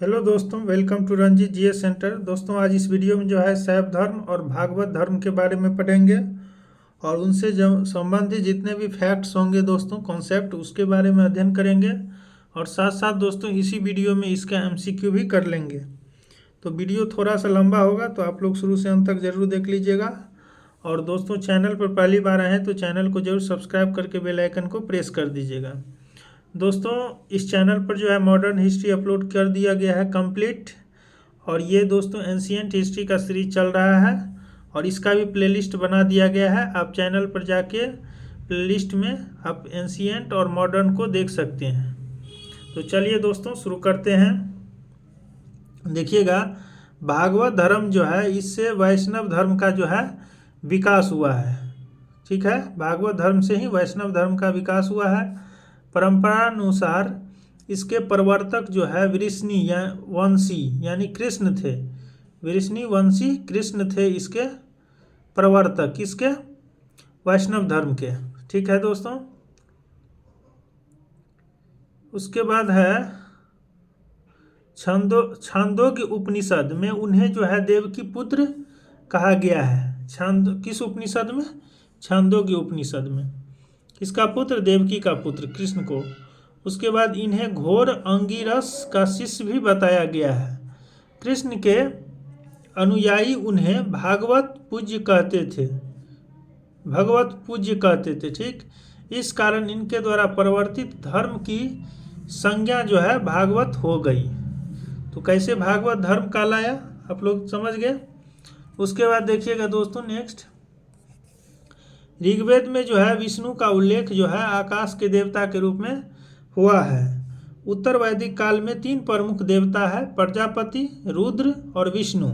Hello दोस्तों, welcome to Ranjeet GS centre. दोस्तों, आज इस वीडियो में जो है शैव धर्म और भागवत धर्म के बारे में पढ़ेंगे और उनसे जो संबंधित जितने भी फैक्ट्स होंगे दोस्तों, कॉन्सेप्ट, उसके बारे में अध्ययन करेंगे। और साथ साथ दोस्तों इसी वीडियो में इसका एमसीक्यू भी कर लेंगे। तो वीडियो थोड़ा सा लंबा होगा, तो आप लोग शुरू से अंत तक जरूर देख लीजिएगा। और दोस्तों, चैनल पर पहली बार आए हैं तो चैनल को जरूर सब्सक्राइब करके बेल आइकन को प्रेस कर दीजिएगा। दोस्तों, इस चैनल पर जो है मॉडर्न हिस्ट्री अपलोड कर दिया गया है कंप्लीट। और ये दोस्तों एंशियंट हिस्ट्री का सीरीज चल रहा है और इसका भी प्लेलिस्ट बना दिया गया है। आप चैनल पर जाके प्लेलिस्ट में आप एंशियंट और मॉडर्न को देख सकते हैं। तो चलिए दोस्तों शुरू करते हैं। देखिएगा, भागवत धर्म जो है इससे वैष्णव धर्म का जो है विकास हुआ है। ठीक है, भागवत धर्म से ही वैष्णव धर्म का विकास हुआ है। परंपरानुसार इसके प्रवर्तक जो है वृष्णि या वंशी यानी कृष्ण थे। वृष्णि वंशी कृष्ण थे इसके प्रवर्तक, किसके? वैष्णव धर्म के। ठीक है दोस्तों, उसके बाद है छांदोग्य उपनिषद में उन्हें जो है देवकी पुत्र कहा गया है। किस उपनिषद में? छांदोग्य उपनिषद में। किसका पुत्र? देवकी का पुत्र कृष्ण को। उसके बाद इन्हें घोर अंगिरस का शिष्य भी बताया गया है। कृष्ण के अनुयायी उन्हें भागवत पूज्य कहते थे, भगवत पूज्य कहते थे। ठीक, इस कारण इनके द्वारा प्रवर्तित धर्म की संज्ञा जो है भागवत हो गई। तो कैसे भागवत धर्म कहलाया, आप लोग समझ गए। उसके बाद देखिएगा दोस्तों, नेक्स्ट ऋग्वेद में जो है विष्णु का उल्लेख जो है आकाश के देवता के रूप में हुआ है। उत्तर वैदिक काल में 3 प्रमुख देवता है, प्रजापति, रुद्र और विष्णु।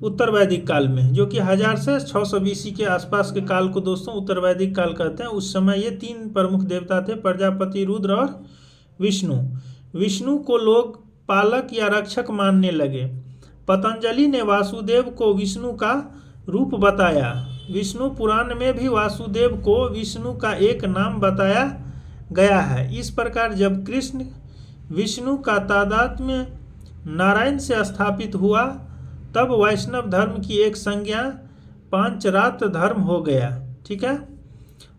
उत्तर वैदिक काल में, जो कि 1000 से 600 BC के आसपास के काल को दोस्तों उत्तर वैदिक काल कहते हैं। उस समय ये 3 प्रमुख देवता थे, प्रजापति, रुद्र और विष्णु। विष्णु को लोग पालक या रक्षक मानने लगे। पतंजलि ने वासुदेव को विष्णु का रूप बताया। विष्णु पुराण में भी वासुदेव को विष्णु का एक नाम बताया गया है। इस प्रकार जब कृष्ण विष्णु का तादात्म्य नारायण से स्थापित हुआ, तब वैष्णव धर्म की एक संज्ञा पांचरात्र धर्म हो गया। ठीक है,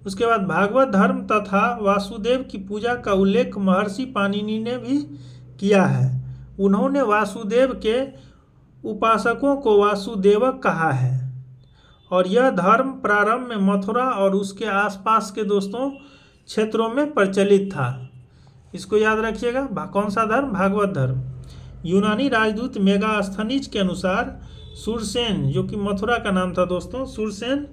उसके बाद भागवत धर्म तथा वासुदेव की पूजा का उल्लेख महर्षि पाणिनि ने भी किया है। उन्होंने वासुदेव के उपासकों को वासुदेवक कहा है। और यह धर्म प्रारंभ में मथुरा और उसके आसपास के दोस्तों क्षेत्रों में प्रचलित था। इसको याद रखिएगा। कौन सा धर्म? भागवत धर्म। यूनानी राजदूत मेगास्थनीज के अनुसार सुरसेन, जो कि मथुरा का नाम था दोस्तों, सुरसेन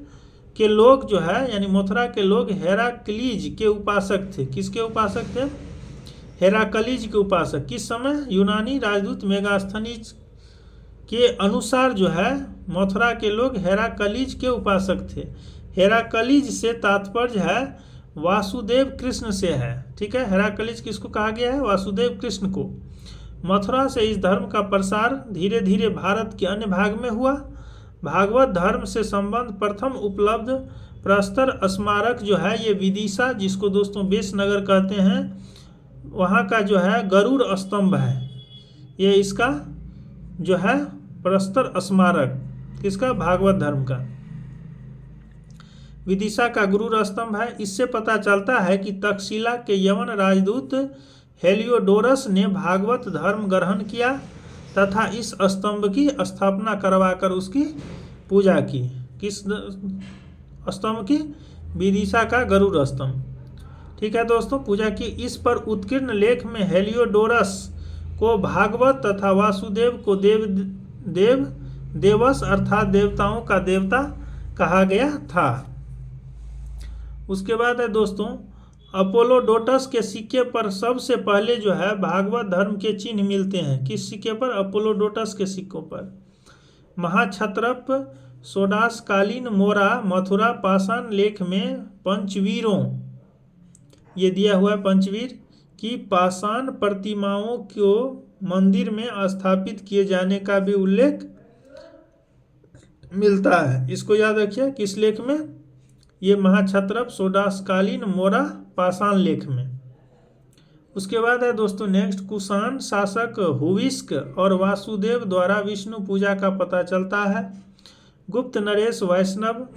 के लोग जो है यानी मथुरा के लोग हेराक्लीज के उपासक थे। किसके उपासक थे? हेराक्लीज के उपासक। किस समय? यूनानी राजदूत मेगास्थनीज के अनुसार जो है मथुरा के लोग हेराक्लीज के उपासक थे। हेराक्लीज से तात्पर्य है वासुदेव कृष्ण से है। ठीक है, हेराक्लीज किसको कहा गया है? वासुदेव कृष्ण को। मथुरा से इस धर्म का प्रसार धीरे धीरे भारत के अन्य भाग में हुआ। भागवत धर्म से संबंध प्रथम उपलब्ध प्रस्तर स्मारक जो है ये विदिशा, जिसको दोस्तों बेसनगर कहते हैं, वहाँ का जो है गरुड़ स्तंभ है। ये इसका जो है प्रस्तर स्मारक किसका? भागवत धर्म का। विदिशा का गरुड़ स्तंभ है। इससे पता चलता है कि तक्षशिला के यवन राजदूत हेलियोडोरस ने भागवत धर्म ग्रहण किया तथा इस स्तंभ की स्थापना करवाकर उसकी पूजा की। किस स्तंभ की? विदिशा का गरुड़ स्तंभ। ठीक है दोस्तों, पूजा की। इस पर उत्कीर्ण लेख में हेलियोडोरस को भागवत तथा वासुदेव को देवस अर्थात देवताओं का देवता कहा गया था। उसके बाद है दोस्तों अपोलोडोटस के सिक्के पर सबसे पहले जो है भागवत धर्म के चिन्ह मिलते हैं। किस सिक्के पर? अपोलोडोटस के सिक्कों पर। महाक्षत्रप सोडास कालीन मोरा मथुरा पाषाण लेख में पंचवीरों, ये दिया हुआ है पंचवीर की पाषाण प्रतिमाओं को मंदिर में स्थापित किए जाने का भी उल्लेख मिलता है। इसको याद रखिए। किस लेख में? ये महाक्षत्रप सोडासकालीन मोरा पाषाण लेख में। उसके बाद है दोस्तों नेक्स्ट, कुषाण शासक हुविस्क और वासुदेव द्वारा विष्णु पूजा का पता चलता है। गुप्त नरेश वैष्णव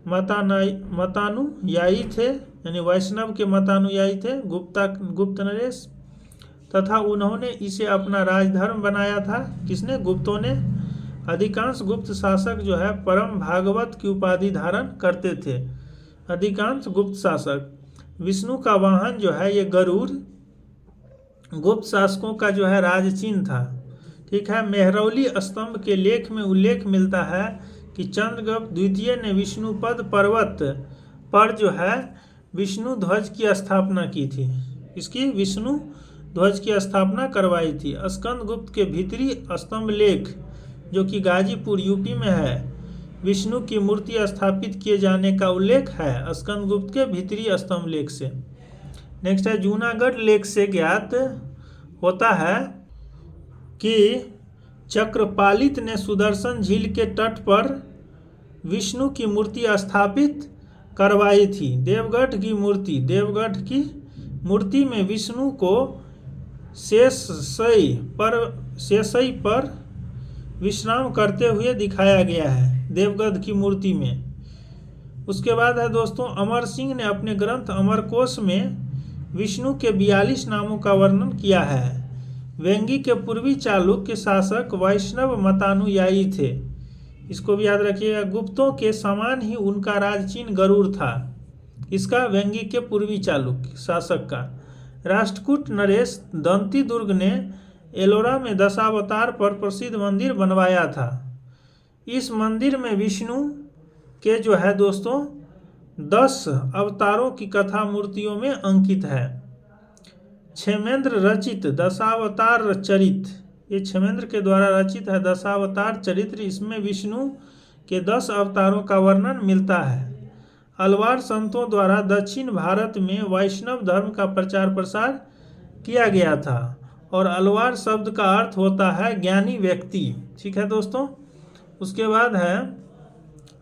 मतानुयायी थे, यानी वैष्णव के मतानुयायी थे गुप्त नरेश, तथा उन्होंने इसे अपना राजधर्म बनाया था। किसने? गुप्तों ने। अधिकांश गुप्त शासक जो है परम भागवत की उपाधि धारण करते थे। अधिकांश गुप्त शासक। विष्णु का वाहन जो है ये गरुड़ गुप्त शासकों का जो है राजचिन्ह था। ठीक है। मेहरौली स्तंभ के लेख में उल्लेख मिलता है कि चंद्रगुप्त द्वितीय ने विष्णुपद पर्वत पर जो है विष्णु ध्वज की स्थापना की थी। इसकी विष्णु ध्वज की स्थापना करवाई थी। स्कंदगुप्त के भीतरी स्तंभ लेख जो कि गाजीपुर यूपी में है, विष्णु की मूर्ति स्थापित किए जाने का उल्लेख है स्कंदगुप्त के भीतरी स्तंभ लेख से। नेक्स्ट है, जूनागढ़ लेख से ज्ञात होता है कि चक्रपालित ने सुदर्शन झील के तट पर विष्णु की मूर्ति स्थापित करवाई थी। देवगढ़ की मूर्ति में विष्णु को शेषशयी पर विश्राम करते हुए दिखाया गया है देवगढ़ की मूर्ति में। उसके बाद है दोस्तों, अमर सिंह ने अपने ग्रंथ अमरकोश में विष्णु के 42 नामों का वर्णन किया है। वेंगी के पूर्वी चालुक्य शासक वैष्णव मतानुयायी थे। इसको भी याद रखिएगा। गुप्तों के समान ही उनका राजचिन्ह गरुड़ था। इसका? वेंगी के पूर्वी चालुक्य शासक का। राष्ट्रकूट नरेश दंती दुर्ग ने एलोरा में दशावतार पर प्रसिद्ध मंदिर बनवाया था। इस मंदिर में विष्णु के जो है दोस्तों 10 अवतारों की कथा मूर्तियों में अंकित है। क्षेमेंद्र रचित दशावतार चरित्र, ये क्षेमेंद्र के द्वारा रचित है दशावतार चरित्र। इसमें विष्णु के 10 अवतारों का वर्णन मिलता है। अलवार संतों द्वारा दक्षिण भारत में वैष्णव धर्म का प्रचार प्रसार किया गया था और अलवार शब्द का अर्थ होता है ज्ञानी व्यक्ति। ठीक है दोस्तों। उसके बाद है,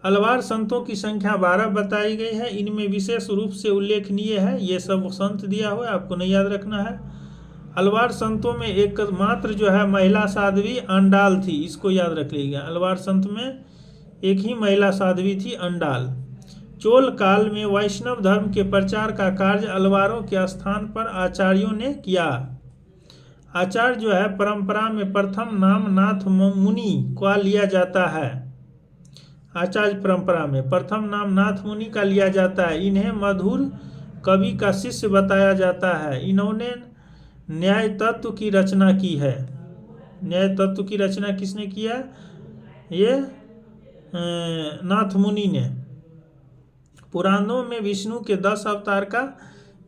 अलवार संतों की संख्या 12 बताई गई है। इनमें विशेष रूप से उल्लेखनीय है, ये सब संत दिया हुआ है, आपको नहीं याद रखना है। अलवार संतों में एकमात्र जो है महिला साध्वी अंडाल थी, इसको याद रख लीजिएगा। अलवार संत में एक ही महिला साध्वी थी, अंडाल। चोल काल में वैष्णव धर्म के प्रचार का कार्य अलवारों के स्थान पर आचार्यों ने किया। आचार्य जो है परंपरा में प्रथम नाम नाथ मुनि का लिया जाता है। आचार्य परंपरा में प्रथम नाम नाथ मुनि का लिया जाता है। इन्हें मधुर कवि का शिष्य बताया जाता है। इन्होंने न्याय तत्व की रचना की है। न्याय तत्व की रचना किसने किया? ये नाथ मुनि ने। पुराणों में विष्णु के 10 अवतार का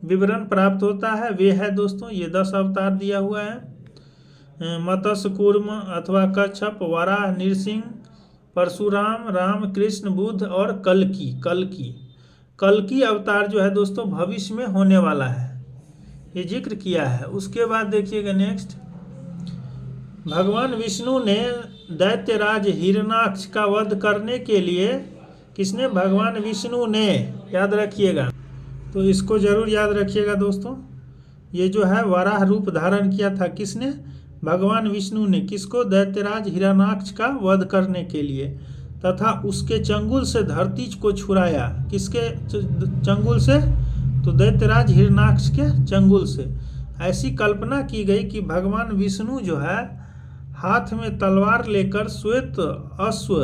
विवरण प्राप्त होता है। वे है दोस्तों, ये 10 अवतार दिया हुआ है। मत्स्य कूर्म अथवा कच्छप, वराह, नृसिंह, परशुराम, राम, कृष्ण, बुद्ध और कल्की अवतार जो है दोस्तों भविष्य में होने वाला है, ये जिक्र किया है। उसके बाद देखिएगा नेक्स्ट, भगवान विष्णु ने दैत्यराज हिरण्याक्ष का वध करने के लिए, किसने? भगवान विष्णु ने, याद रखिएगा। तो इसको जरूर याद रखिएगा दोस्तों। ये जो है वराह रूप धारण किया था, किसने? भगवान विष्णु ने। किसको? दैत्यराज हिरण्याक्ष का वध करने के लिए, तथा उसके चंगुल से धरती को छुड़ाया। किसके चंगुल से? तो दैत्यराज हिरण्याक्ष के चंगुल से। ऐसी कल्पना की गई कि भगवान विष्णु जो है हाथ में तलवार लेकर श्वेत अश्व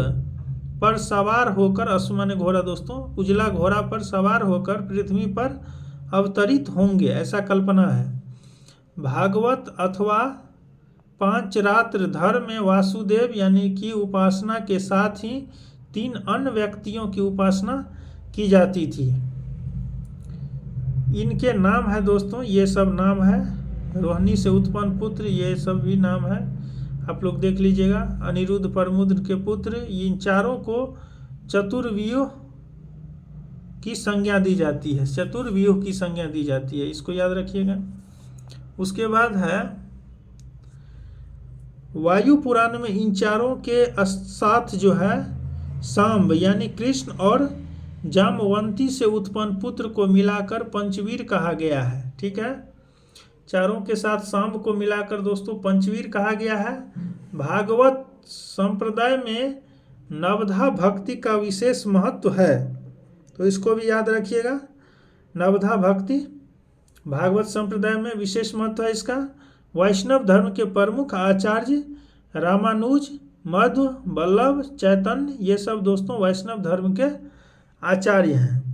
पर सवार होकर, अश्व माने घोड़ा दोस्तों, उजला घोड़ा पर सवार होकर पृथ्वी पर अवतरित होंगे, ऐसा कल्पना है। भागवत अथवा पांचरात्र धर्म में वासुदेव यानी कि उपासना के साथ ही 3 अन्य व्यक्तियों की उपासना की जाती थी। इनके नाम है दोस्तों, ये सब नाम है। रोहिणी से उत्पन्न पुत्र, ये सब भी नाम है, आप लोग देख लीजिएगा। अनिरुद्ध प्रमुद्र के पुत्र, इन चारों को चतुर्व्यूह की संज्ञा दी जाती है। चतुर्व्यूह की संज्ञा दी जाती है, इसको याद रखिएगा। उसके बाद है वायु पुराण में इन चारों के साथ जो है सांब यानी कृष्ण और जामवंती से उत्पन्न पुत्र को मिलाकर पंचवीर कहा गया है। ठीक है। चारों के साथ सांब को मिलाकर दोस्तों पंचवीर कहा गया है। भागवत संप्रदाय में नवधा भक्ति का विशेष महत्व है, तो इसको भी याद रखिएगा। नवधा भक्ति भागवत संप्रदाय में विशेष महत्व है इसका। वैष्णव धर्म के प्रमुख आचार्य रामानुज, मध्व, वल्लभ, चैतन्य, ये सब दोस्तों वैष्णव धर्म के आचार्य हैं।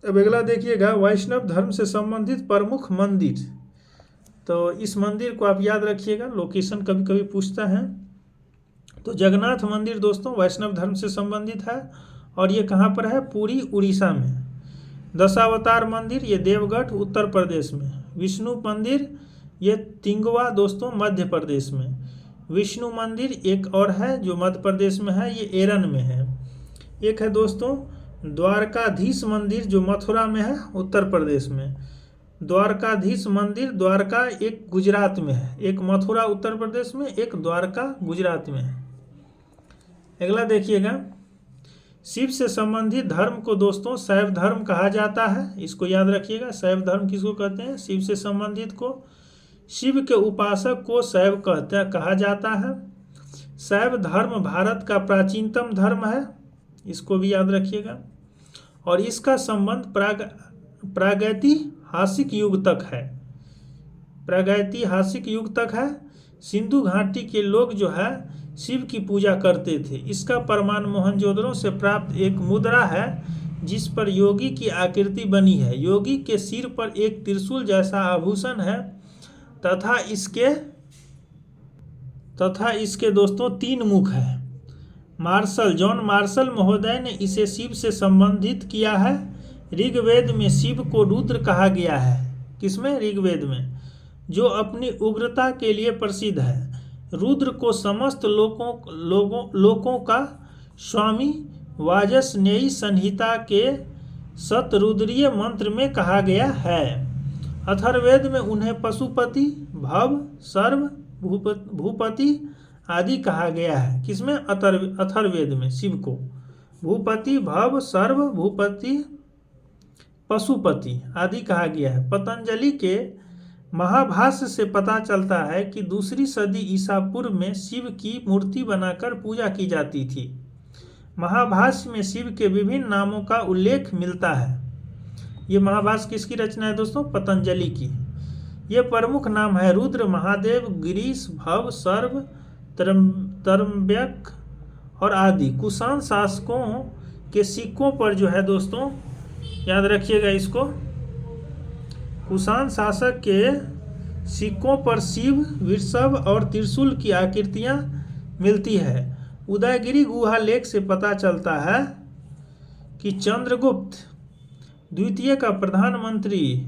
अब अगला देखिएगा, वैष्णव धर्म से संबंधित प्रमुख मंदिर। तो इस मंदिर को आप याद रखिएगा, लोकेशन कभी कभी पूछता है। तो जगन्नाथ मंदिर दोस्तों वैष्णव धर्म से संबंधित है, और ये कहाँ पर है? पुरी, उड़ीसा में। दशावतार मंदिर ये देवगढ़ उत्तर प्रदेश में। विष्णु मंदिर ये तिंगवा दोस्तों मध्य प्रदेश में। विष्णु मंदिर एक और है जो मध्य प्रदेश में है, ये एरन में है। एक है दोस्तों द्वारकाधीश मंदिर जो मथुरा में है, उत्तर प्रदेश में। द्वारकाधीश मंदिर द्वारका एक गुजरात में है, एक मथुरा उत्तर प्रदेश में, एक द्वारका गुजरात में है। अगला देखिएगा, शिव से संबंधित धर्म को दोस्तों शैव धर्म कहा जाता है, इसको याद रखिएगा। शैव धर्म किसको कहते हैं? शिव से संबंधित को। शिव के उपासक को शैव कहा जाता है। शैव धर्म भारत का प्राचीनतम धर्म है, इसको भी याद रखिएगा। और इसका संबंध प्रागैतिहासिक युग तक है। प्रागैतिहासिक युग तक है। सिंधु घाटी के लोग जो है शिव की पूजा करते थे। इसका प्रमाण मोहनजोदड़ो से प्राप्त एक मुद्रा है जिस पर योगी की आकृति बनी है। योगी के सिर पर एक त्रिशूल जैसा आभूषण है तथा इसके दोस्तों 3 मुख है। जॉन मार्शल महोदय ने इसे शिव से संबंधित किया है। ऋग्वेद में शिव को रुद्र कहा गया है। किसमें? ऋग्वेद में, जो अपनी उग्रता के लिए प्रसिद्ध है। रुद्र को समस्त लोकों का स्वामी वाजस्नेयी संहिता के शतरुद्रीय मंत्र में कहा गया है। अथर्ववेद में उन्हें पशुपति, भव, सर्व, भूपति आदि कहा गया है। किसमें? अथर्ववेद में शिव को भूपति, भव, सर्व, भूपति, पशुपति आदि कहा गया है। पतंजलि के महाभाष्य से पता चलता है कि 2री सदी ईसा पूर्व में शिव की मूर्ति बनाकर पूजा की जाती थी। महाभाष्य में शिव के विभिन्न नामों का उल्लेख मिलता है। ये महाभाष्य किसकी रचना है दोस्तों? पतंजलि की। ये प्रमुख नाम है रुद्र, महादेव, गिरीश, भव, सर्व, त्र्यंबक और आदि। कुषाण शासकों के सिक्कों पर जो है दोस्तों, याद रखिएगा इसको, कुषाण शासक के सिक्कों पर शिव, वृषभ और त्रिशूल की आकृतियां मिलती है। उदयगिरी गुहा लेख से पता चलता है कि चंद्रगुप्त द्वितीय का प्रधानमंत्री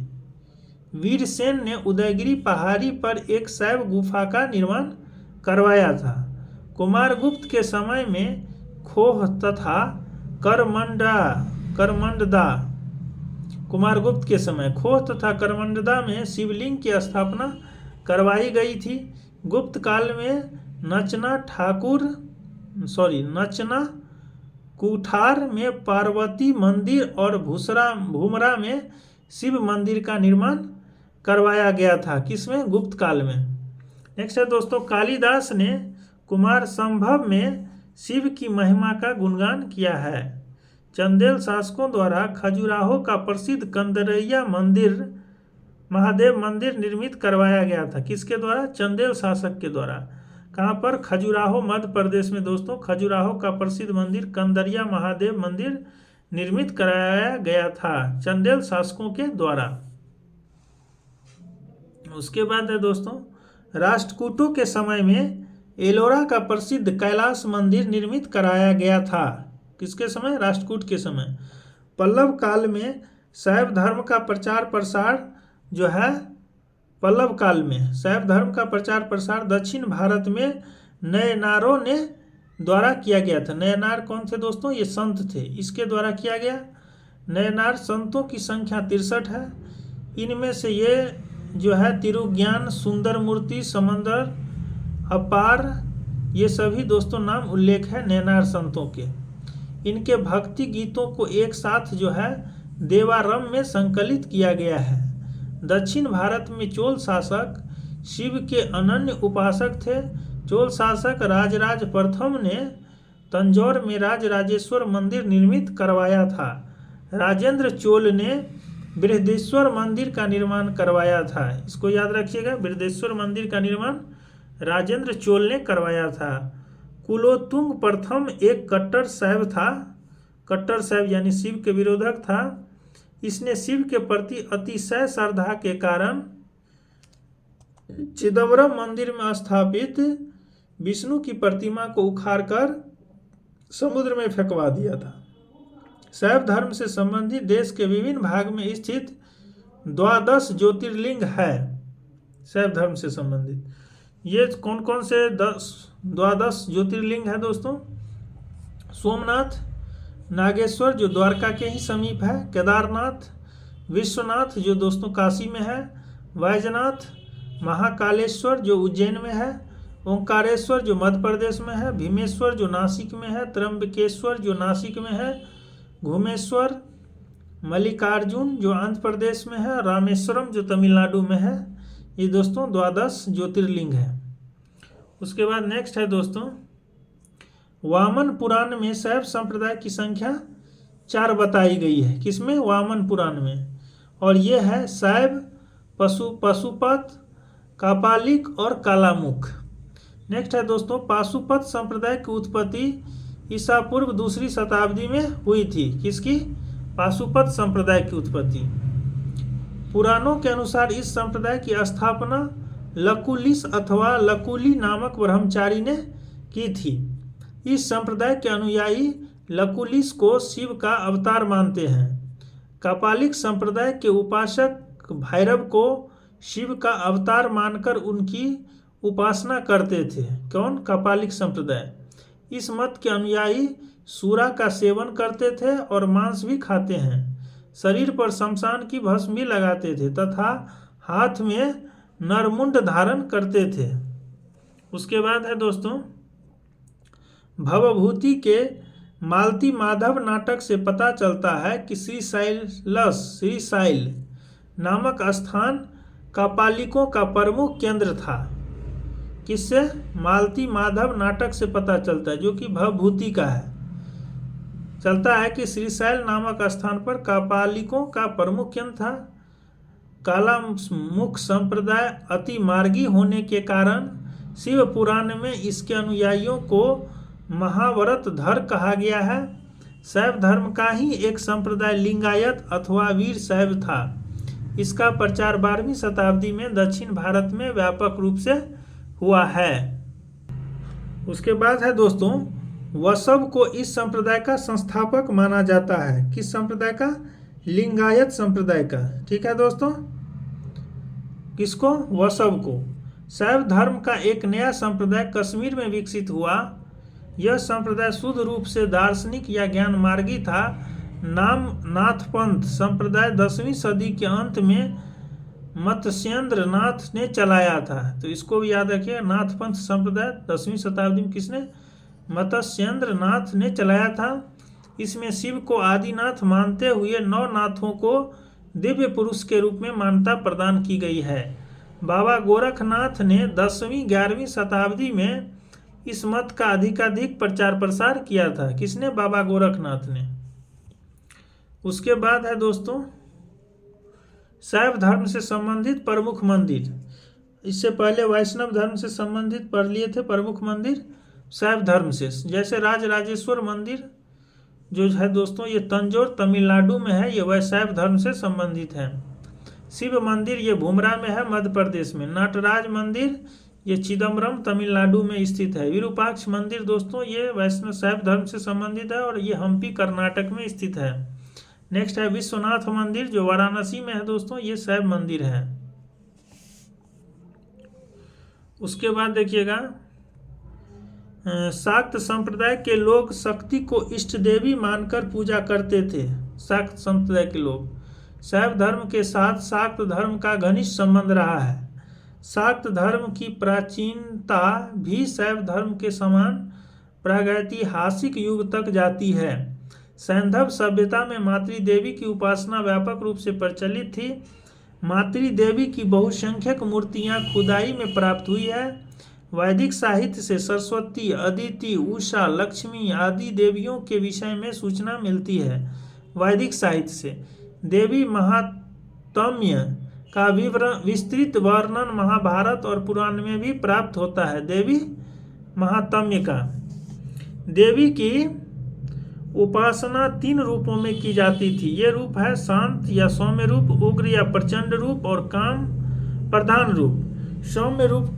वीरसेन ने उदयगिरी पहाड़ी पर एक शैव गुफा का निर्माण करवाया था। कुमारगुप्त के समय में खोह तथा करमंडदा कुमारगुप्त के समय खोह तथा करमंडदा में शिवलिंग की स्थापना करवाई गई थी। गुप्त काल में नचना कुठार में पार्वती मंदिर और भूमरा में शिव मंदिर का निर्माण करवाया गया था। किसमें? गुप्त काल में। नेक्स्ट है दोस्तों, कालिदास ने कुमार संभव में शिव की महिमा का गुणगान किया है। चंदेल शासकों द्वारा खजुराहो का प्रसिद्ध कंदरैया मंदिर, महादेव मंदिर निर्मित करवाया गया था। किसके द्वारा? चंदेल शासक के द्वारा। कहाँ पर? खजुराहो मध्य प्रदेश में दोस्तों। खजुराहो का प्रसिद्ध मंदिर कंदरिया महादेव मंदिर निर्मित कराया गया था चंदेल शासकों के द्वारा। उसके बाद है दोस्तों, राष्ट्रकूटों के समय में एलोरा का प्रसिद्ध कैलाश मंदिर निर्मित कराया गया था। किसके समय? राष्ट्रकूट के समय। पल्लव काल में शैव धर्म का प्रचार प्रसार जो है, पल्लव काल में शैव धर्म का प्रचार प्रसार दक्षिण भारत में नयनारों ने द्वारा किया गया था। नयनार कौन थे दोस्तों? ये संत थे, इसके द्वारा किया गया। नयनार संतों की संख्या 63 है। इनमें से ये जो है तिरुज्ञान, सुंदर मूर्ति, समंदर, अपार, ये सभी दोस्तों नाम उल्लेख है नयनार संतों के। इनके भक्ति गीतों को एक साथ जो है देवारम में संकलित किया गया है। दक्षिण भारत में चोल शासक शिव के अनन्य उपासक थे। चोल शासक राजराज प्रथम ने तंजौर में राजराजेश्वर मंदिर निर्मित करवाया था। राजेंद्र चोल ने बृहदेश्वर मंदिर का निर्माण करवाया था। इसको याद रखिएगा, बृहदेश्वर मंदिर का निर्माण राजेंद्र चोल ने करवाया था। कुलोत्तुंग प्रथम एक कट्टर शैव था। कट्टर शैव यानी शिव के विरोधक था। इसने शिव के प्रति अतिशय श्रद्धा के कारण चिदम्बरम मंदिर में स्थापित विष्णु की प्रतिमा को उखाड़कर समुद्र में फेंकवा दिया था। शैव धर्म से संबंधित देश के विभिन्न भाग में स्थित 12 ज्योतिर्लिंग है। शैव धर्म से संबंधित ये कौन कौन से 12 ज्योतिर्लिंग है दोस्तों? सोमनाथ, नागेश्वर जो द्वारका के ही समीप है, केदारनाथ, विश्वनाथ जो दोस्तों काशी में है, वैजनाथ, महाकालेश्वर जो उज्जैन में है, ओंकारेश्वर जो मध्य प्रदेश में है, भीमेश्वर जो नासिक में है, त्र्यंबकेश्वर जो नासिक में है, घुमेश्वर, मल्लिकार्जुन जो आंध्र प्रदेश में है, रामेश्वरम जो तमिलनाडु में है। ये दोस्तों 12 ज्योतिर्लिंग है। उसके बाद नेक्स्ट है दोस्तों, वामन पुराण में शैव संप्रदाय की संख्या 4 बताई गई है। किसमें? वामन पुराण में। और ये है शैव, पशुपत, कापालिक और कालामुख। नेक्स्ट है दोस्तों, पाशुपत संप्रदाय की उत्पत्ति ईसा पूर्व 2री शताब्दी में हुई थी। किसकी? पाशुपत संप्रदाय की उत्पत्ति। पुराणों के अनुसार इस संप्रदाय की स्थापना लकुलिस अथवा लकुली नामक ब्रह्मचारी ने की थी। इस संप्रदाय के अनुयायी लकुलिस को शिव का अवतार मानते हैं। कापालिक संप्रदाय के उपासक भैरव को शिव का अवतार मानकर उनकी उपासना करते थे। कौन? कापालिक संप्रदाय। इस मत के अनुयायी सूरा का सेवन करते थे और मांस भी खाते हैं। शरीर पर शमशान की भस्म भी लगाते थे तथा हाथ में नरमुंड धारण करते थे। उसके बाद है दोस्तों, भवभूति के मालती माधव नाटक से पता चलता है कि श्रीशैल नामक स्थान कापालिकों का प्रमुख केंद्र था। किससे? मालती माधव नाटक से पता चलता है, जो कि भवभूति का है। चलता है कि श्रीशैल नामक स्थान पर कापालिकों का प्रमुख केंद्र था। कालामुख संप्रदाय अति मार्गी होने के कारण शिव पुराण में इसके अनुयायियों को महाव्रतधर कहा गया है। शैव धर्म का ही एक संप्रदाय लिंगायत अथवा वीर शैव था। इसका प्रचार 12वीं शताब्दी में दक्षिण भारत में व्यापक रूप से हुआ है। उसके बाद है दोस्तों, वसव को इस संप्रदाय का संस्थापक माना जाता है। किस संप्रदाय का? लिंगायत संप्रदाय का। ठीक है दोस्तों, किसको? वसव को। शैव धर्म का एक नया संप्रदाय कश्मीर में विकसित हुआ। यह संप्रदाय शुद्ध रूप से दार्शनिक या ज्ञान मार्गी था। नाम नाथपंथ संप्रदाय 10वीं सदी के अंत में मत्स्येंद्र नाथ ने चलाया था। तो इसको भी याद रखिए, नाथपंथ संप्रदाय 10वीं शताब्दी में किसने? मत्स्येंद्र नाथ ने चलाया था। इसमें शिव को आदिनाथ मानते हुए 9 नाथों को दिव्य पुरुष के रूप में मान्यता प्रदान की गई है। बाबा गोरखनाथ ने 10वीं 11वीं शताब्दी में इस मत का अधिकाधिक प्रचार प्रसार किया था। किसने? बाबा गोरखनाथ ने। उसके बाद है दोस्तों, शैव धर्म से संबंधित प्रमुख मंदिर। इससे पहले वैष्णव धर्म से संबंधित पढ़ लिए थे प्रमुख मंदिर शैव धर्म से। जैसे राजराजेश्वर मंदिर जो है दोस्तों, ये तंजौर तमिलनाडु में है। ये शैव धर्म से संबंधित है। शिव मंदिर ये भूमरा में है, मध्य प्रदेश में। नटराज मंदिर ये चिदम्बरम तमिलनाडु में स्थित है। विरूपाक्ष मंदिर दोस्तों ये वैष्णव शैव धर्म से संबंधित है और ये हम्पी कर्नाटक में स्थित है। नेक्स्ट है विश्वनाथ मंदिर जो वाराणसी में है दोस्तों, ये शैव मंदिर है। उसके बाद देखिएगा, शाक्त संप्रदाय के लोग शक्ति को इष्ट देवी मानकर पूजा करते थे। शाक्त संप्रदाय के लोग। शैव धर्म के साथ शाक्त धर्म का घनिष्ठ संबंध रहा है। शाक्त धर्म की प्राचीनता भी शैव धर्म के समान प्रागैतिहासिक युग तक जाती है। सैंधव सभ्यता में मातृदेवी की उपासना व्यापक रूप से प्रचलित थी। मातृ देवी की बहुसंख्यक मूर्तियां खुदाई में प्राप्त हुई है। वैदिक साहित्य से सरस्वती, अदिति, उषा, लक्ष्मी आदि देवियों के विषय में सूचना मिलती है। वैदिक साहित्य से देवी महात्म्य का विस्तृत वर्णन महाभारत और पुराण में भी प्राप्त होता है। देवी महात्म्य का देवी की उपासना 3 रूपों में की जाती थी। ये रूप है शांत या सौम्य रूप, उग्र या प्रचंड रूप और काम प्रधान रूप। सौम्य रूप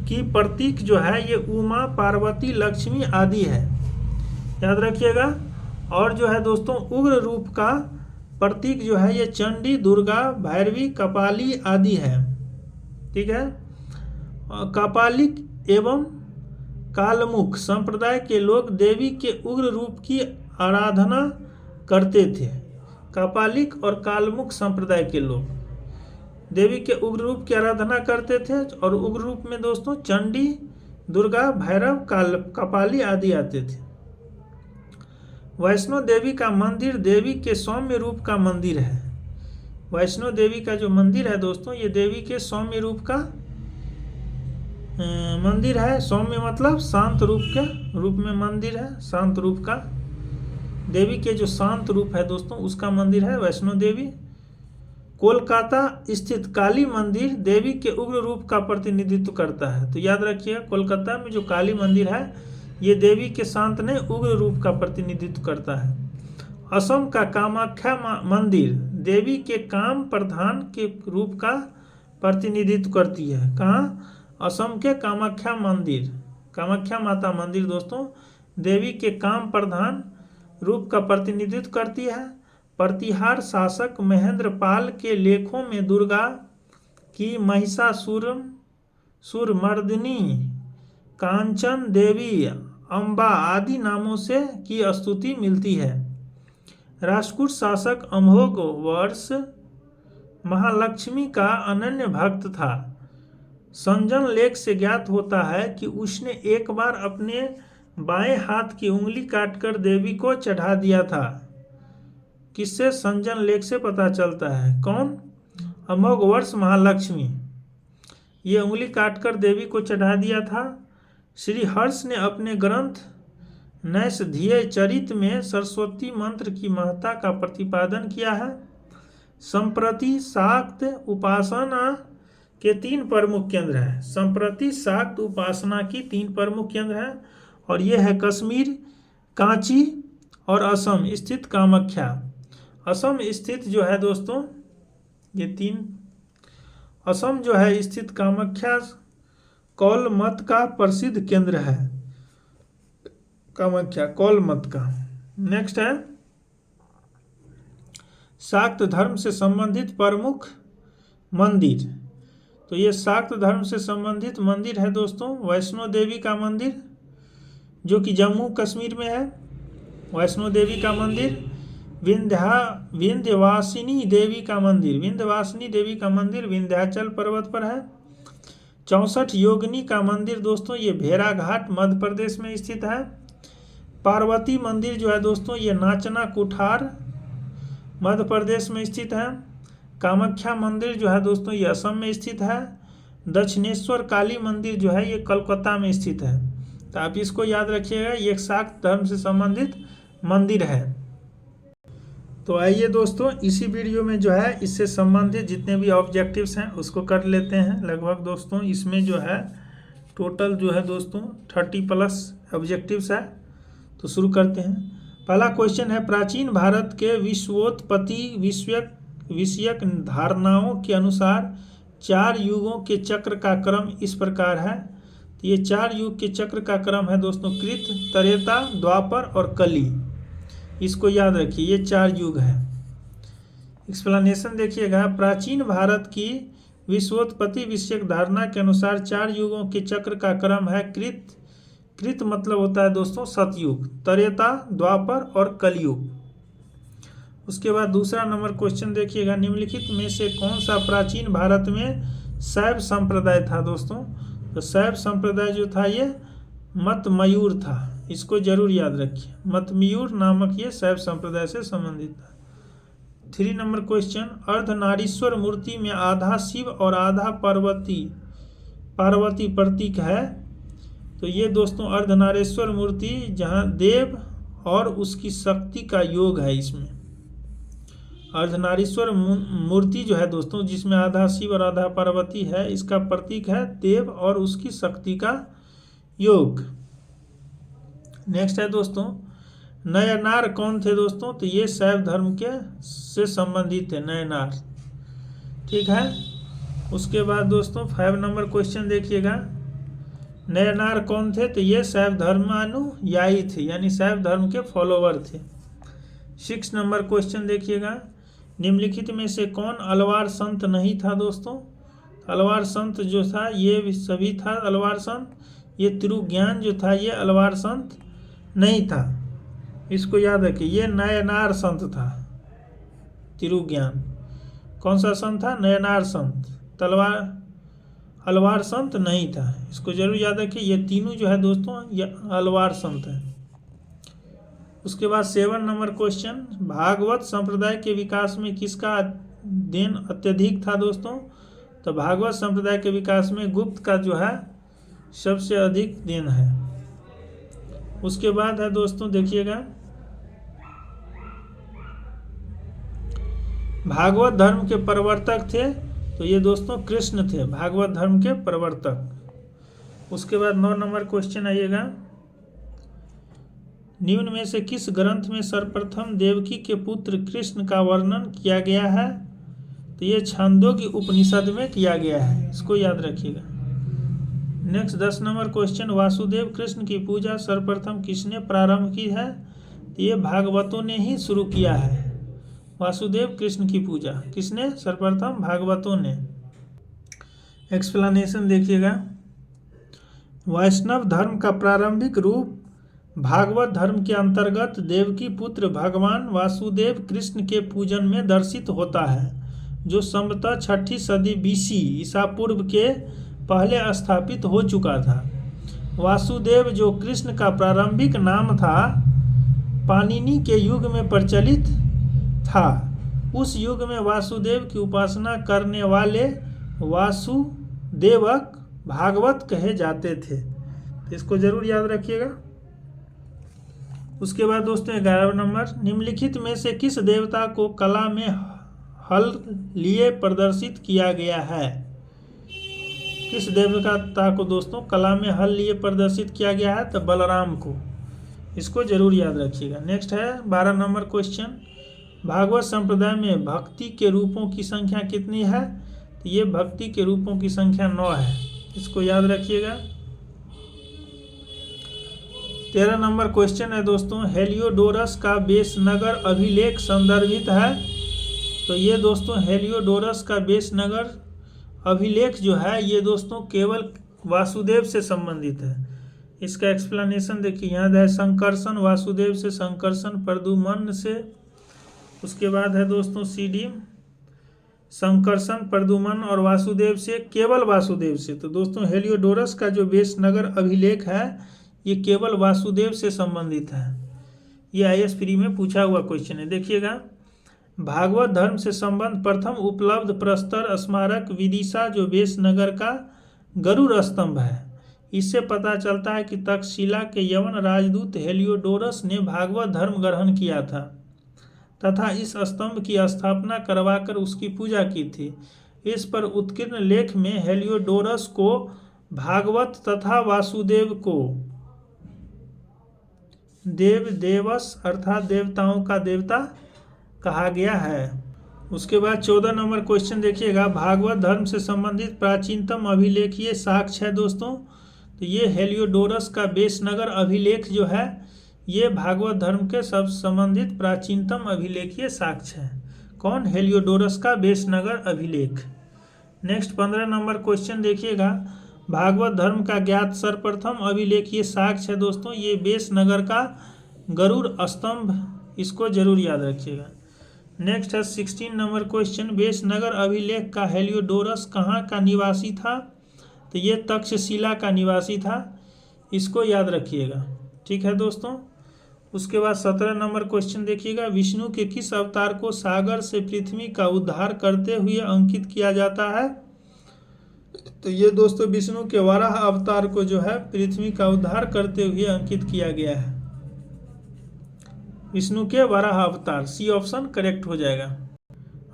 की प्रतीक जो है ये उमा, पार्वती, लक्ष्मी आदि है, याद रखिएगा। और जो है दोस्तों उग्र रूप का प्रतीक जो है ये चंडी, दुर्गा, भैरवी, कपाली आदि है, ठीक है। कपालिक एवं कालमुख संप्रदाय के लोग देवी के उग्र रूप की आराधना करते थे। कपालिक और कालमुख संप्रदाय के लोग देवी के उग्र रूप की आराधना करते थे। और उग्र रूप में दोस्तों चंडी, दुर्गा, भैरव, कपाली आदि आते थे। वैष्णो देवी का मंदिर देवी के सौम्य रूप का मंदिर है। वैष्णो देवी का जो मंदिर है दोस्तों ये देवी के सौम्य रूप का मंदिर है। सौम्य मतलब शांत रूप के रूप में मंदिर है, शांत रूप का। देवी के जो शांत रूप है दोस्तों उसका मंदिर है वैष्णो देवी। कोलकाता स्थित काली मंदिर देवी के उग्र रूप का प्रतिनिधित्व करता है। तो याद रखिए कोलकाता में जो काली मंदिर है ये देवी के शांत ने उग्र रूप का प्रतिनिधित्व करता है। असम का कामाख्या मंदिर देवी के काम प्रधान के रूप का प्रतिनिधित्व करती है। कहाँ? असम के कामाख्या मंदिर, कामाख्या माता मंदिर दोस्तों देवी के काम प्रधान रूप का प्रतिनिधित्व करती है। प्रतिहार शासक महेंद्र पाल के लेखों में दुर्गा की महिषासुरमर्दिनी, कांचन देवी, अम्बा आदि नामों से की स्तुति मिलती है। राष्ट्रकूट शासक अमोघ वर्ष महालक्ष्मी का अनन्य भक्त था। संजन लेख से ज्ञात होता है कि उसने एक बार अपने बाएं हाथ की उंगली काटकर देवी को चढ़ा दिया था। किससे? संजन लेख से पता चलता है। कौन? अमोघ वर्ष महालक्ष्मी, ये उंगली काटकर देवी को चढ़ा दिया था। श्री हर्ष ने अपने ग्रंथ नैषधीय चरित में सरस्वती मंत्र की महत्ता का प्रतिपादन किया है। संप्रति शाक्त उपासना के 3 प्रमुख केंद्र हैं। संप्रति शाक्त उपासना की 3 प्रमुख केंद्र हैं और ये है कश्मीर, कांची और असम स्थित कामाख्या। असम स्थित जो है दोस्तों ये 3 असम जो है स्थित कामाख्या कौल मत का प्रसिद्ध केंद्र है। कामाख्या कौल मत का। नेक्स्ट है शाक्त धर्म से संबंधित प्रमुख मंदिर। तो ये शाक्त धर्म से संबंधित मंदिर है दोस्तों वैष्णो देवी का मंदिर जो कि जम्मू कश्मीर में है। वैष्णो देवी का मंदिर, विंध्यवासिनी देवी का मंदिर, विंध्यवासिनी देवी का मंदिर विंध्याचल पर्वत पर है। 64 योगिनी का मंदिर दोस्तों ये भेड़ाघाट मध्य प्रदेश में स्थित है। पार्वती मंदिर जो है दोस्तों ये नाचना कुठार मध्य प्रदेश में स्थित है। कामाख्या मंदिर जो है दोस्तों ये असम में स्थित है। दक्षिणेश्वर काली मंदिर जो है ये कोलकाता में स्थित है। तो आप इसको याद रखिएगा, ये एक शाक्त धर्म से संबंधित मंदिर है। तो आइए दोस्तों इसी वीडियो में जो है इससे संबंधित जितने भी ऑब्जेक्टिव्स हैं उसको कर लेते हैं। लगभग दोस्तों इसमें जो है टोटल जो है दोस्तों 30+ ऑब्जेक्टिव्स है। तो शुरू करते हैं। पहला क्वेश्चन है प्राचीन भारत के विश्वोत्पत्ति विषयक धारणाओं के अनुसार 4 युगों के चक्र का क्रम इस प्रकार है। तो ये 4 युग के चक्र का क्रम है दोस्तों कृत, त्रेता, द्वापर और कली। इसको याद रखिए, ये 4 युग है। एक्सप्लेनेशन देखिएगा। प्राचीन भारत की विश्वोत्पत्ति विषयक धारणा के अनुसार 4 युगों के चक्र का क्रम है कृत मतलब होता है दोस्तों सतयुग, त्रेता, द्वापर और कलयुग। उसके बाद दूसरा नंबर क्वेश्चन देखिएगा। निम्नलिखित में से कौन सा प्राचीन भारत में शैव संप्रदाय था दोस्तों? तो शैव संप्रदाय जो था ये मतमयूर था। इसको जरूर याद रखिए, मतमयूर नामक ये शैव संप्रदाय से संबंधित था। 3 नंबर क्वेश्चन, अर्धनारीश्वर मूर्ति में आधा शिव और आधा पार्वती प्रतीक है। तो ये दोस्तों अर्धनारीश्वर मूर्ति जहाँ देव और उसकी शक्ति का योग है। इसमें अर्धनारीश्वर मूर्ति जो है दोस्तों, जिसमें आधा शिव और आधा पार्वती है, इसका प्रतीक है देव और उसकी शक्ति का योग। नेक्स्ट है दोस्तों, नयनार कौन थे दोस्तों? तो ये शैव धर्म के से संबंधित थे नयनार। ठीक है। उसके बाद दोस्तों 5 नंबर क्वेश्चन देखिएगा, नयनार कौन थे? तो ये शैव धर्मानुयायी थे, यानी शैव धर्म के फॉलोवर थे। 6 नंबर क्वेश्चन देखिएगा, निम्नलिखित में से कौन अलवार संत नहीं था दोस्तों? अलवार संत जो था ये सभी था अलवार संत, ये तिरुज्ञान जो था ये अलवार संत नहीं था। इसको याद रखिए, ये नयनार संत था। तिरुज्ञान कौन सा संत था? नयनार संत। अलवार संत नहीं था। इसको जरूर याद रखिए, ये तीनों जो है दोस्तों ये अलवार संत है। उसके बाद 7 नंबर क्वेश्चन, भागवत संप्रदाय के विकास में किसका देन अत्यधिक था दोस्तों? तो भागवत संप्रदाय के विकास में गुप्त का जो है सबसे अधिक देन है। उसके बाद है दोस्तों देखिएगा, भागवत धर्म के प्रवर्तक थे। तो ये दोस्तों कृष्ण थे, भागवत धर्म के प्रवर्तक। उसके बाद 9 नंबर क्वेश्चन आइएगा, निम्न में से किस ग्रंथ में सर्वप्रथम देवकी के पुत्र कृष्ण का वर्णन किया गया है? तो ये छांदोग्य उपनिषद में किया गया है। इसको याद रखिएगा। Next 10 number question, Vasudev Krishna की पूजा सर्वप्रथम किसने प्रारंभ की है? तो ये भागवतों ने ही शुरू किया है। वासुदेव कृष्ण की पूजा किसने? सर्वप्रथम भागवतों ने। एक्सप्लेनेशन देखिएगा, वैष्णव धर्म का प्रारंभिक रूप भागवत धर्म के अंतर्गत देवकी पुत्र भगवान वासुदेव कृष्ण के पूजन में दर्शित होता है, जो संभवतः 6ठी सदी BC ईसा पूर्व के पहले स्थापित हो चुका था। वासुदेव जो कृष्ण का प्रारंभिक नाम था, पाणिनि के युग में प्रचलित था। उस युग में वासुदेव की उपासना करने वाले वासुदेवक भागवत कहे जाते थे। इसको जरूर याद रखिएगा। उसके बाद दोस्तों 11 नंबर, निम्नलिखित में से किस देवता को कला में हल लिए प्रदर्शित किया गया है? किस देवता को दोस्तों कला में हल लिए प्रदर्शित किया गया है? तो बलराम को। इसको जरूर याद रखिएगा। नेक्स्ट है 12 नंबर क्वेश्चन, भागवत संप्रदाय में भक्ति के रूपों की संख्या कितनी है? तो ये भक्ति के रूपों की संख्या 9 है। इसको याद रखिएगा। 13 नंबर क्वेश्चन है दोस्तों, हेलियोडोरस का बेसनगर अभिलेख संदर्भित है। तो ये दोस्तों हेलियोडोरस का बेसनगर अभिलेख जो है ये दोस्तों केवल वासुदेव से संबंधित है। इसका एक्सप्लेनेशन देखिए, यहाँ है संकर्षण वासुदेव से, संकर्षण प्रद्युम्न से। उसके बाद है दोस्तों CD संकर्षण प्रद्युम्न और वासुदेव से, केवल वासुदेव से। तो दोस्तों हेलियोडोरस का जो बेसनगर अभिलेख है ये केवल वासुदेव से संबंधित है। ये IAS प्री में पूछा हुआ क्वेश्चन है। देखिएगा, भागवत धर्म से संबंध प्रथम उपलब्ध प्रस्तर स्मारक विदिशा जो बेसनगर का गरुड़ स्तंभ है। इससे पता चलता है कि तक्षशिला के यवन राजदूत हेलियोडोरस ने भागवत धर्म ग्रहण किया था तथा इस स्तंभ की स्थापना करवाकर उसकी पूजा की थी। इस पर उत्कीर्ण लेख में हेलियोडोरस को भागवत तथा वासुदेव को देवस अर्थात देवताओं का देवता कहा गया है। उसके बाद 14 नंबर क्वेश्चन देखिएगा, भागवत धर्म से संबंधित प्राचीनतम अभिलेखीय साक्ष्य है दोस्तों। तो ये हेलियोडोरस का बेसनगर अभिलेख जो है ये भागवत धर्म के सब संबंधित प्राचीनतम अभिलेखीय साक्ष्य है। कौन? हेलियोडोरस का बेसनगर अभिलेख। नेक्स्ट 15 नंबर क्वेश्चन देखिएगा, भागवत धर्म का ज्ञात सर्वप्रथम अभिलेखीय साक्ष्य है दोस्तों ये बेसनगर का गरुड़ स्तंभ। इसको जरूर याद रखिएगा। नेक्स्ट है 16 नंबर क्वेश्चन, बेसनगर अभिलेख का हेलियोडोरस कहाँ का निवासी था? तो ये तक्षशिला का निवासी था। इसको याद रखिएगा। ठीक है दोस्तों। उसके बाद 17 नंबर क्वेश्चन देखिएगा, विष्णु के किस अवतार को सागर से पृथ्वी का उद्धार करते हुए अंकित किया जाता है? तो ये दोस्तों विष्णु के वराह अवतार को जो है पृथ्वी का उद्धार करते हुए अंकित किया गया है। विष्णु के वराह अवतार, सी ऑप्शन करेक्ट हो जाएगा।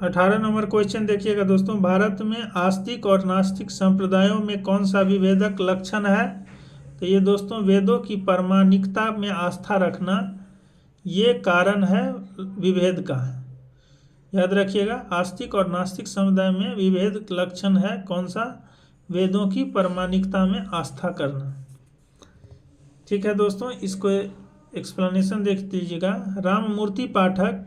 18 नंबर क्वेश्चन देखिएगा दोस्तों, भारत में आस्तिक और नास्तिक संप्रदायों में कौन सा विभेदक लक्षण है? तो ये दोस्तों वेदों की प्रामाणिकता में आस्था रखना ये कारण है विभेद का। याद रखिएगा, आस्तिक और नास्तिक समुदाय में विभेद लक्षण है कौन सा? वेदों की प्रामाणिकता में आस्था करना। ठीक है दोस्तों, इसको एक्सप्लेनेशन देख लीजिएगा। राममूर्ति पाठक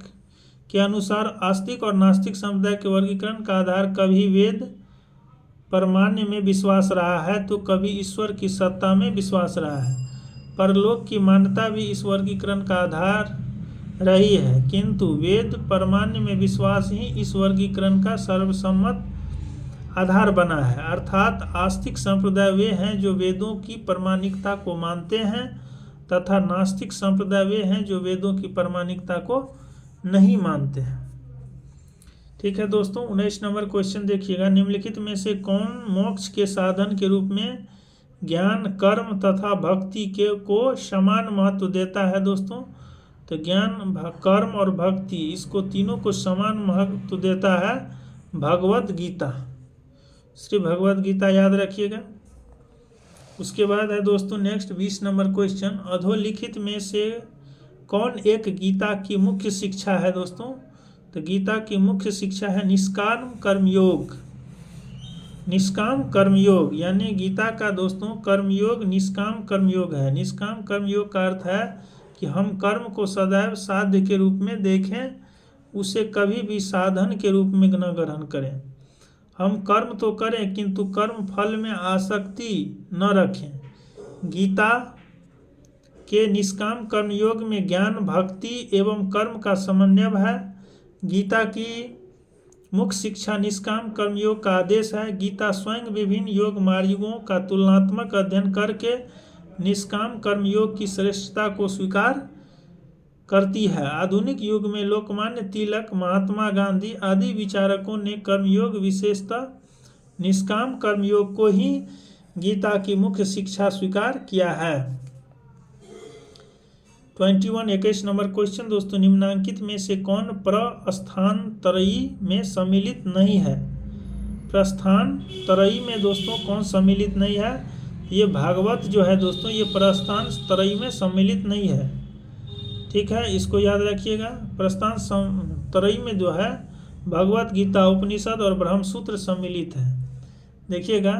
के अनुसार आस्तिक और नास्तिक समुदाय के वर्गीकरण का आधार कभी वेद परमाण्य में विश्वास रहा है तो कभी ईश्वर की सत्ता में विश्वास रहा है। परलोक की मान्यता भी इस वर्गीकरण का आधार रही है, किंतु वेद परमाण्य में विश्वास ही इस वर्गीकरण का सर्वसम्मत आधार बना है। अर्थात आस्तिक संप्रदाय वे हैं जो वेदों की प्रामाणिकता को मानते हैं तथा नास्तिक संप्रदाय वे हैं जो वेदों की प्रामाणिकता को नहीं मानते हैं। ठीक है दोस्तों, 19 नंबर क्वेश्चन देखिएगा, निम्नलिखित में से कौन मोक्ष के साधन के रूप में ज्ञान, कर्म तथा भक्ति के को समान महत्व देता है? दोस्तों तो ज्ञान, कर्म और भक्ति, इसको तीनों को समान महत्व देता है भगवद गीता, श्री भगवद गीता, याद रखिएगा। उसके बाद है दोस्तों नेक्स्ट 20 नंबर क्वेश्चन, अधोलिखित में से कौन एक गीता की मुख्य शिक्षा है? दोस्तों तो गीता की मुख्य शिक्षा है निष्काम कर्मयोग। निष्काम कर्मयोग यानी गीता का दोस्तों कर्मयोग निष्काम कर्मयोग है। निष्काम कर्मयोग का अर्थ है कि हम कर्म को सदैव साध्य के रूप में देखें, उसे कभी भी साधन के रूप में न ग्रहण करें। हम कर्म तो करें किंतु कर्म फल में आसक्ति न रखें। गीता के निष्काम कर्मयोग में ज्ञान, भक्ति एवं कर्म का समन्वय है। गीता की मुख्य शिक्षा निष्काम कर्मयोग का आदेश है। गीता स्वयं विभिन्न योग मार्गों का तुलनात्मक अध्ययन करके निष्काम कर्मयोग की श्रेष्ठता को स्वीकार करती है। आधुनिक युग में लोकमान्य तिलक, महात्मा गांधी आदि विचारकों ने कर्मयोग, विशेषतः निष्काम कर्मयोग को ही गीता की मुख्य शिक्षा स्वीकार किया है। 21 नंबर क्वेश्चन दोस्तों, निम्नांकित में से कौन प्रस्थान त्रयी में सम्मिलित नहीं है? प्रस्थान त्रयी में दोस्तों कौन सम्मिलित नहीं है? ये भागवत जो है दोस्तों ये प्रस्थान त्रयी में सम्मिलित नहीं है। ठीक है, इसको याद रखिएगा। प्रस्थान त्रयी में जो है भगवत गीता, उपनिषद और ब्रह्मसूत्र सम्मिलित है। देखिएगा,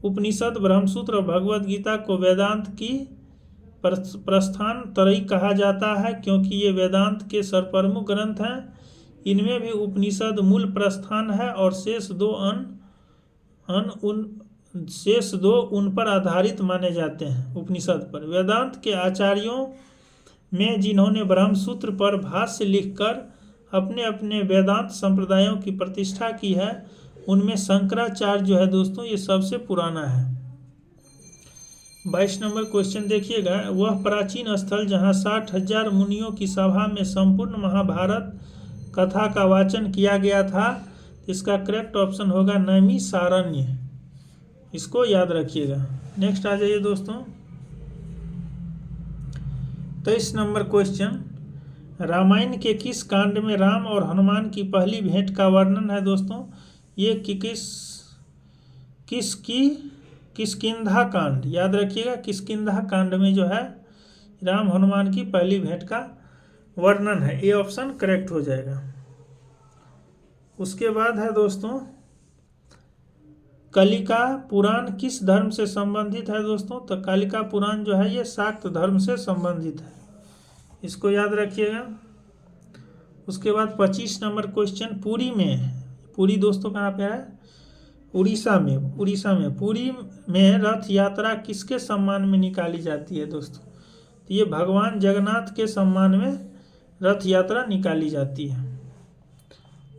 उपनिषद, ब्रह्मसूत्र और भगवत गीता को वेदांत की प्रस्थान त्रयी कहा जाता है क्योंकि ये वेदांत के सर्वप्रमुख ग्रंथ हैं। इनमें भी उपनिषद मूल प्रस्थान है और शेष दो उन पर आधारित माने जाते हैं, उपनिषद पर। वेदांत के आचार्यों में जिन्होंने ब्रह्मसूत्र पर भाष्य लिखकर अपने अपने वेदांत संप्रदायों की प्रतिष्ठा की है, उनमें शंकराचार्य जो है दोस्तों ये सबसे पुराना है। 22 नंबर क्वेश्चन देखिएगा, वह प्राचीन स्थल जहाँ 60,000 मुनियों की सभा में संपूर्ण महाभारत कथा का वाचन किया गया था, इसका करेक्ट ऑप्शन होगा नैमिषारण्य। इसको याद रखिएगा। नेक्स्ट आ जाइए दोस्तों, 23 नंबर क्वेश्चन, रामायण के किस कांड में राम और हनुमान की पहली भेंट का वर्णन है? दोस्तों ये किष्किंधा कांड, याद रखिएगा। किष्किंधा कांड में जो है राम हनुमान की पहली भेंट का वर्णन है, ये ऑप्शन करेक्ट हो जाएगा। उसके बाद है दोस्तों कालिका पुराण किस धर्म से संबंधित है? दोस्तों तो कालिका पुराण जो है ये शाक्त धर्म से संबंधित है, इसको याद रखिएगा। उसके बाद 25 नंबर क्वेश्चन, पुरी दोस्तों कहाँ पे है? उड़ीसा में पुरी में रथ यात्रा किसके सम्मान में निकाली जाती है? दोस्तों तो ये भगवान जगन्नाथ के सम्मान में रथ यात्रा निकाली जाती है।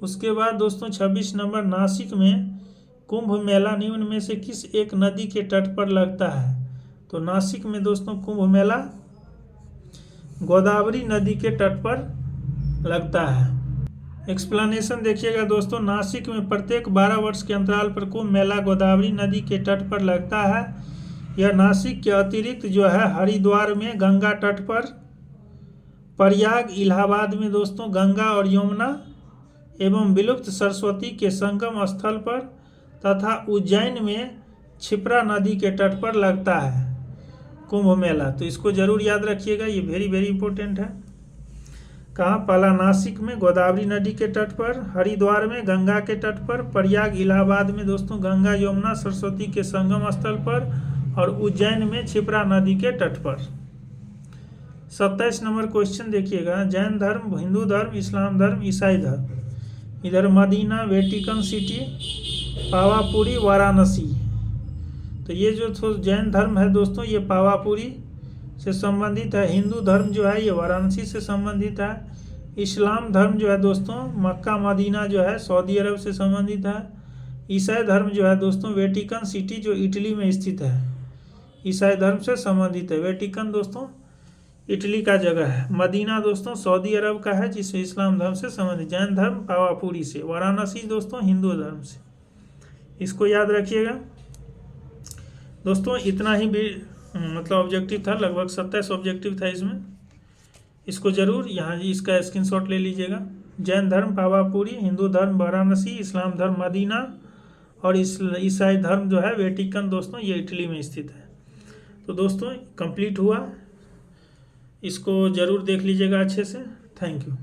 उसके बाद दोस्तों 26 नंबर, नासिक में कुंभ मेला निम्न में से किस एक नदी के तट पर लगता है? तो नासिक में दोस्तों कुंभ मेला गोदावरी नदी के तट पर लगता है। एक्सप्लेनेशन देखिएगा दोस्तों, नासिक में प्रत्येक 12 वर्ष के अंतराल पर कुंभ मेला गोदावरी नदी के तट पर लगता है। यह नासिक के अतिरिक्त जो है हरिद्वार में गंगा तट पर, प्रयाग इलाहाबाद में दोस्तों गंगा और यमुना एवं विलुप्त सरस्वती के संगम स्थल पर तथा उज्जैन में क्षिप्रा नदी के तट पर लगता है कुंभ मेला। तो इसको जरूर याद रखिएगा, ये वेरी वेरी इंपॉर्टेंट है। कहाँ? पहला नासिक में गोदावरी नदी के तट पर, हरिद्वार में गंगा के तट पर, प्रयाग इलाहाबाद में दोस्तों गंगा यमुना सरस्वती के संगम स्थल पर और उज्जैन में क्षिप्रा नदी के तट पर। 27 नंबर क्वेश्चन देखिएगा, जैन धर्म, हिंदू धर्म, इस्लाम धर्म, ईसाई धर्म। इधर Medina, Vatican City, Pawapuri, Varanasi. तो ये जो जैन धर्म है दोस्तों ये पावापुरी से संबंधित है। हिंदू धर्म जो है ये वाराणसी से संबंधित है। इस्लाम धर्म जो है दोस्तों मक्का मदीना जो है सऊदी अरब से संबंधित है। ईसाई धर्म जो है दोस्तों वेटिकन सिटी जो इटली में स्थित है, ईसाई धर्म से संबंधित है। वेटिकन दोस्तों इटली का जगह है। मदीना दोस्तों सऊदी अरब का है जिससे इस्लाम धर्म से संबंधित। जैन धर्म पावापुरी से। वाराणसी दोस्तों हिंदू धर्म से। इसको याद रखिएगा दोस्तों। इतना ही भी मतलब ऑब्जेक्टिव था, लगभग 27 ऑब्जेक्टिव था इसमें। इसको जरूर यहाँ इसका स्क्रीनशॉट ले लीजिएगा। जैन धर्म पावापुरी, हिंदू धर्म वाराणसी, इस्लाम धर्म मदीना और ईसाई धर्म जो है वेटिकन दोस्तों ये इटली में स्थित है। तो दोस्तों कंप्लीट हुआ, इसको ज़रूर देख लीजिएगा अच्छे से। Thank you.